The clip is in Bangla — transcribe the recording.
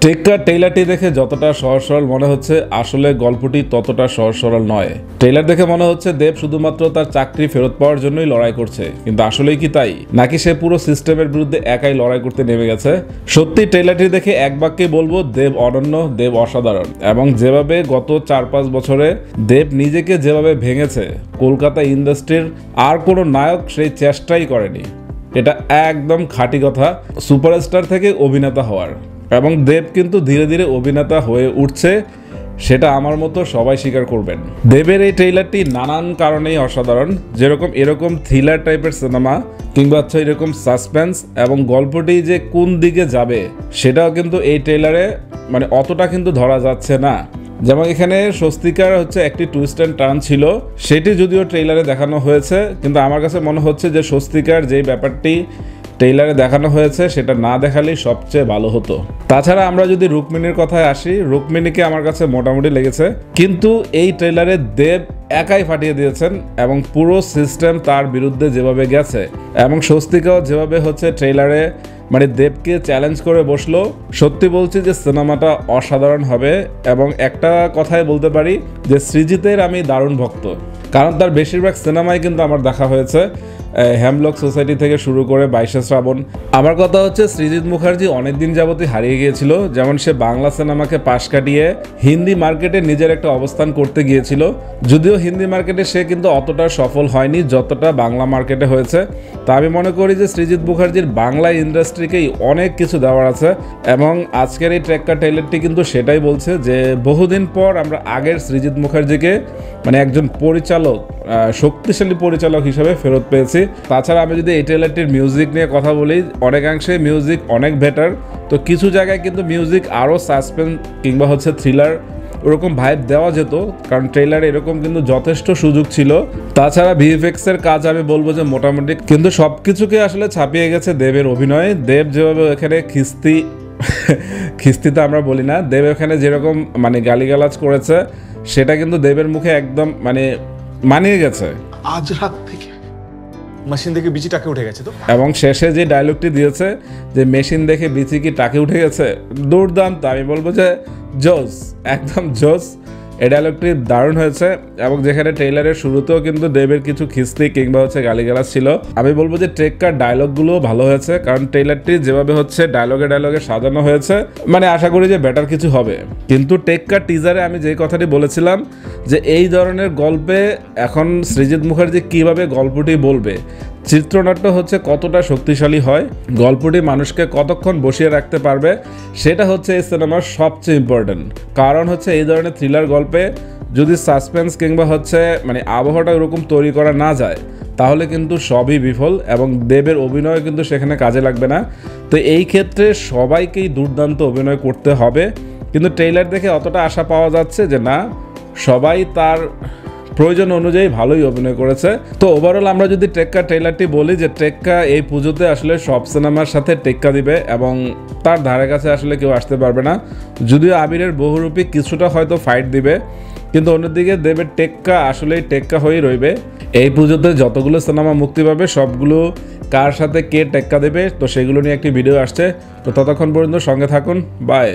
টেক্কা ট্রেলারটি দেখে যতটা সহজ সরল মনে হচ্ছে আসলে গল্পটি ততটা সহজ সরল নয়। ট্রেলার দেখে মনে হচ্ছে দেব শুধুমাত্র তার চাকরি ফেরত পাওয়ার জন্যই লড়াই করছে, কিন্তু আসলেই কি তাই, নাকি সে পুরো সিস্টেমের বিরুদ্ধে একাই লড়াই করতে নেমে গেছে? সত্যি ট্রেলারটি দেখে এক বাক্যে বলবো, দেব অনন্য, দেব অসাধারণ। এবং যেভাবে গত 4-5 বছরে দেব নিজেকে যেভাবে ভেঙেছে, কলকাতা ইন্ডাস্ট্রির আর কোনো নায়ক সেই চেষ্টাই করেনি। এটা একদম খাঁটি কথা, সুপারস্টার থেকে অভিনেতা হওয়ার। এবং দেব কিন্তু ধীরে ধীরে অভিনেতা হয়ে উঠছে, সেটা আমার মতো সবাই স্বীকার করবেন। দেবের এই ট্রেইলারটি নানান কারণেই অসাধারণ, যেরকম এরকম থ্রিলার টাইপের সিনেমা কিংবা হচ্ছে এরকম সাসপেন্স এবং গল্পটি যে কোন দিকে যাবে সেটাও কিন্তু এই ট্রেইলারে মানে অতটা কিন্তু ধরা যাচ্ছে না। যেমন এখানে স্বস্তিকার হচ্ছে একটি টুইস্ট অ্যান্ড টার্ন ছিল, সেটি যদিও ট্রেইলারে দেখানো হয়েছে, কিন্তু আমার কাছে মনে হচ্ছে যে স্বস্তিকার যেই ব্যাপারটি ট্রেইলারে দেখানো হয়েছে সেটা না দেখালেই সবচেয়ে ভালো হতো। তাছাড়া আমরা যদি রুক্মিণীর কথায় আসি, রুক্মিণীকে আমার কাছে মোটামুটি লেগেছে, কিন্তু এই ট্রেইলারে দেব একাই ফাটিয়ে দিয়েছেন এবং পুরো সিস্টেম তার বিরুদ্ধে যেভাবে গেছে এবং স্বস্তিকাও যেভাবে হচ্ছে ট্রেইলারে মানে দেবকে চ্যালেঞ্জ করে বসলো, সত্যি বলছি যে সিনেমাটা অসাধারণ হবে। এবং একটা কথাই বলতে পারি যে সৃজিতের আমি দারুণ ভক্ত, কারণ তার বেশিরভাগ সিনেমাই কিন্তু আমার দেখা হয়েছে, হ্যামলক সোসাইটি থেকে শুরু করে 22 শ্রাবণ। আমার কথা হচ্ছে সৃজিত মুখার্জি অনেকদিন যাবতই হারিয়ে গিয়েছিল। যেমন সে বাংলা সিনেমাকে পাশ কাটিয়ে হিন্দি মার্কেটে নিজের একটা অবস্থান করতে গিয়েছিল, যদিও হিন্দি মার্কেটে সে কিন্তু অতটা সফল হয়নি যতটা বাংলা মার্কেটে হয়েছে। তা আমি মনে করি যে সৃজিত মুখার্জির বাংলা ইন্ডাস্ট্রিকেই অনেক কিছু দেওয়ার আছে। এবং আজকের এই ট্রেক্কা ট্রেইলারটি কিন্তু সেটাই বলছে যে বহুদিন পর আমরা আগের সৃজিত মুখার্জিকে মানে একজন পরিচালক, শক্তিশালী পরিচালক হিসেবে ফেরত পেয়েছি। তাছাড়া আমি যদি এই ট্রেলারটির মিউজিক নিয়ে কথা বলি, অনেকাংশে মিউজিক অনেক বেটার। তো কিছু জায়গায় কিন্তু মিউজিক আরও সাসপেন্স কিংবা হচ্ছে থ্রিলার ওরকম ভাইব দেওয়া যেত, কারণ ট্রেলারে এরকম কিন্তু যথেষ্ট সুযোগ ছিল। তাছাড়া ভিএফএক্স এর কাজ আমি বলবো যে মোটামুটি, কিন্তু সব কিছুকে আসলে ছাপিয়ে গেছে দেবের অভিনয়। দেব যেভাবে এখানে খিস্তিতে আমরা বলি না, দেব এখানে যেরকম মানে গালিগালাজ করেছে সেটা কিন্তু দেবের মুখে একদম মানে মানিয়ে গেছে। আজ রাত থেকে মেশিন দেখে বিচি টাকে উঠে গেছে তো। এবং শেষে যে ডায়লগটি দিয়েছে যে মেশিন দেখে বিচি কি টাকে উঠে গেছে, দুর্দান্ত। আমি বলবো যে জোস, একদম জোস। এই ডায়লগটি দারুণ হয়েছে। এবং যেখানে ট্রেইলারের শুরুতেও কিন্তু দেবের কিছু খিস্তি কিংবা হচ্ছে গালিগালাজ ছিল, আমি বলবো যে ট্রেক্কার ডায়লগগুলো ভালো হয়েছে, কারণ ট্রেইলারটি যেভাবে হচ্ছে ডায়লগে সাজানো হয়েছে মানে আশা করি যে বেটার কিছু হবে। কিন্তু ট্রেক্কার টিজারে আমি যে কথাটি বলেছিলাম যে এই ধরনের গল্পে এখন সৃজিত মুখার্জি কিভাবে গল্পটি বলবে, চিত্রনাট্য হচ্ছে কতটা শক্তিশালী হয়, গল্পটি মানুষকে কতক্ষণ বসিয়ে রাখতে পারবে, সেটা হচ্ছে এই সিনেমার সবচেয়ে ইম্পর্টেন্ট। কারণ হচ্ছে এই ধরনের থ্রিলার গল্পে যদি সাসপেন্স কিংবা হচ্ছে মানে আবহাওয়াটা ওরকম তৈরি করা না যায় তাহলে কিন্তু সবই বিফল এবং দেবের অভিনয় কিন্তু সেখানে কাজে লাগবে না। তো এই ক্ষেত্রে সবাইকেই দুর্দান্ত অভিনয় করতে হবে, কিন্তু ট্রেইলার দেখে অতটা আশা পাওয়া যাচ্ছে যে না, সবাই তার প্রয়োজন অনুযায়ী ভালোই অভিনয় করেছে। তো ওভারঅল আমরা যদি ট্রেক্কা ট্রেইলারটি বলি যে ট্রেক্কা এই পুজোতে আসলে সব সিনেমার সাথে টেক্কা দিবে এবং তার ধারে কাছে আসলে কেউ আসতে পারবে না, যদিও আবিরের বহুরূপী কিছুটা হয়তো ফাইট দিবে, কিন্তু অন্যদিকে দেবের টেক্কা আসলেই টেক্কা হয়েই রইবে। এই পুজোতে যতগুলো সিনেমা মুক্তি পাবে সবগুলো কার সাথে কে টেক্কা দেবে তো সেগুলো নিয়ে একটি ভিডিও আসছে। তো ততক্ষণ পর্যন্ত সঙ্গে থাকুন, বাই।